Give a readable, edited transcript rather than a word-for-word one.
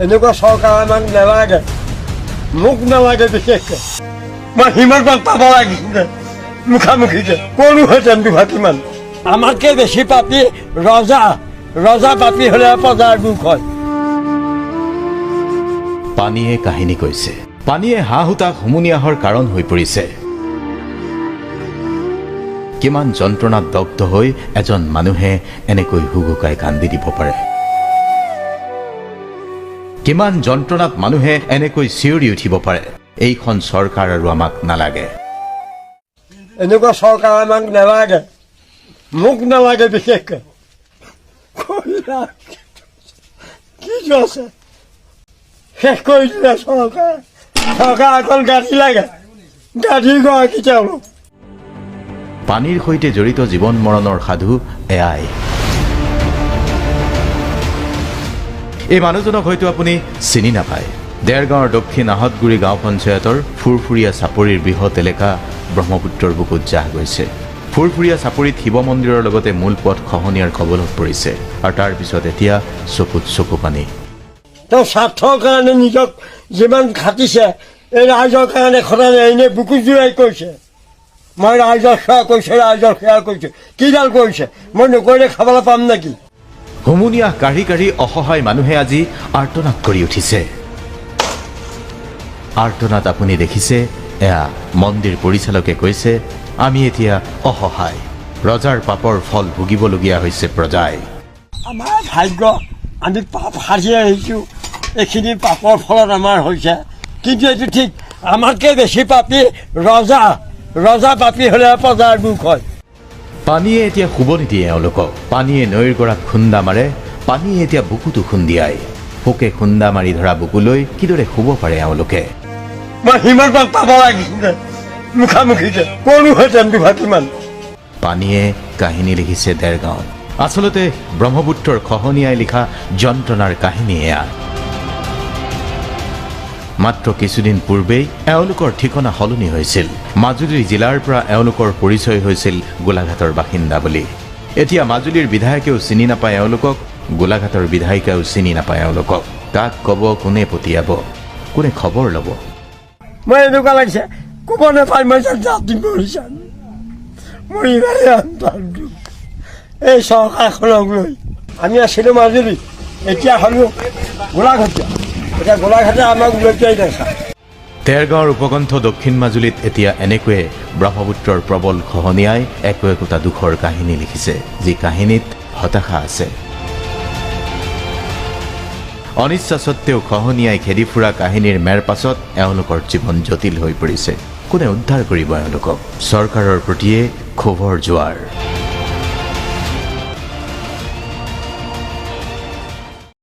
এনেকুৱা চৰকাৰ আমাক নালাগে, মোক নালাগে বিশেষকৈ। মই সিমান পাব লাগিছিলে মুখামুখিকে, কৰোহেঁতেন দুভাগিমান। আমাতকে বেছি পাপি ৰজা, ৰজা পাপি হ'লে প্ৰজাৰ দুখ হয়। পানীয়ে কাহিনী কৈছে, পানীয়ে হাঁহ হুতাক হুমুনিয়াহৰ কাৰণ হৈ পৰিছে। কিমান যন্ত্ৰণাত দগ্ধ হৈ এজন মানুহে এনেকৈ হুগুকাই কান্দি দিব পাৰে? কিমান যন্ত্ৰণাত মানুহে এনেকৈ চিঞৰি উঠিব পাৰে? এইখন চৰকাৰ আৰু আমাক নালাগে। এনেকুৱা চৰকাৰ আমাক নালাগে, মোক নালাগে বিশেষকৈ। কি আছে শেষ কৰি দিলে চৰকাৰ। চৰকাৰ অকল গাড়ী লাগে, গাড়ী গৰাকী তেওঁলোক। পানীৰ সৈতে জড়িত জীৱন মৰণৰ সাধু এয়াই। এই মানুহজনক হয়তো আপুনি চিনি নাপায়। দেৰগাঁৱৰ দক্ষিণ আহতগুৰি গাঁও পঞ্চায়তৰ ফুৰফুৰীয়া চাপৰিৰ বৃহৎ এলেকা ব্ৰহ্মপুত্ৰৰ বুকুত জাহ গৈছে। ফুৰফুৰীয়া চাপৰিত শিৱ মন্দিৰৰ লগতে মূল পথ খহনীয়াৰ কবলত পৰিছে আৰু তাৰ পিছত এতিয়া চকুত চকু পানী। তেওঁ স্বাৰ্থৰ কাৰণে নিজক যিমান খাটিছে, এই ৰাইজৰ কাৰণে সদায় এনেই বুকু জোৰাই কৈছে, মই ৰাইজৰ সেৱা কৰিছোঁ, ৰাইজৰ সেৱা কৰিছোঁ। কিডাল কৰিছে? মই নকৰিলে খাবলৈ পাম নেকি? হুমুনিয়াহ কাঢ়ি কাঢ়ি অসহায় মানুহে আজি আৰ্তনাদ কৰি উঠিছে। আৰ্তনাদ আপুনি দেখিছে, এয়া মন্দিৰ পৰিচালকে কৈছে, আমি এতিয়া অসহায়। ৰজাৰ পাপৰ ফল ভুগিবলগীয়া হৈছে প্ৰজাই। আমাৰ ভাগ্য, আমি পাপ সাজি আহিছোঁ, এইখিনি পাপৰ ফলত আমাৰ হৈছে। কিন্তু এইটো ঠিক, আমাতকে বেছি পাপি ৰজা, ৰজা পাপি হ'লে প্ৰজাৰ দুখ হয়। পানীয়ে এতিয়া শুব নিদিয়ে এওঁলোকক। পানীয়ে নৈৰ গৰাত খুন্দা মাৰে, পানীয়ে এতিয়া বুকুটো খুন্দিয়ায়। শোকে খুন্দা মাৰি ধৰা বুকুলৈ কিদৰে শুব পাৰে এওঁলোকে? মই সিমান পাব লাগিছিলে মুখামুখিকে, কৰোহেঁতেন দুভাগিমান। পানীয়ে কাহিনী লিখিছে দেৰগাঁৱত। আচলতে ব্ৰহ্মপুত্ৰৰ খহনীয়াই লিখা যন্ত্ৰণাৰ কাহিনী এয়া। মাত্ৰ কিছুদিন পূৰ্বেই এওঁলোকৰ ঠিকনা সলনি হৈছিল। মাজুলী জিলাৰ পৰা এওঁলোকৰ পৰিচয় হৈছিল গোলাঘাটৰ বাসিন্দা বুলি। এতিয়া মাজুলীৰ বিধায়কেও চিনি নাপায় এওঁলোকক, গোলাঘাটৰ বিধায়িকাও চিনি নাপায় এওঁলোকক। কাক ক'ব, কোনে পঠিয়াব, কোনে খবৰ ল'ব? মই এনেকুৱা লাগিছে ক'ব নাপায়, মই যেন জাতি মৰিছান মৰিবাৰে আনপানটো এই চৰকাৰখনক লৈ। আমি আছিলোঁ মাজুলী, এতিয়া হ'লোঁ গোলাঘাটীয়া। এতিয়া গোলাঘাটে আমাক উলটিয়াই দেখা। দেৰগাঁৱৰ উপকণ্ঠ দক্ষিণ মাজুলীত এতিয়া এনেকৈয়ে ব্ৰহ্মপুত্ৰৰ প্ৰবল খহনীয়াই একোটা দুখৰ কাহিনী লিখিছে, যি কাহিনীত হতাশা আছে। অনিচ্ছা সত্ত্বেও খহনীয়াই খেদি ফুৰা কাহিনীৰ মেৰ পাছত এওঁলোকৰ জীৱন জটিল হৈ পৰিছে। কোনে উদ্ধাৰ কৰিব এওঁলোকক? চৰকাৰৰ প্ৰতিয়ে ক্ষোভৰ জোৱাৰ।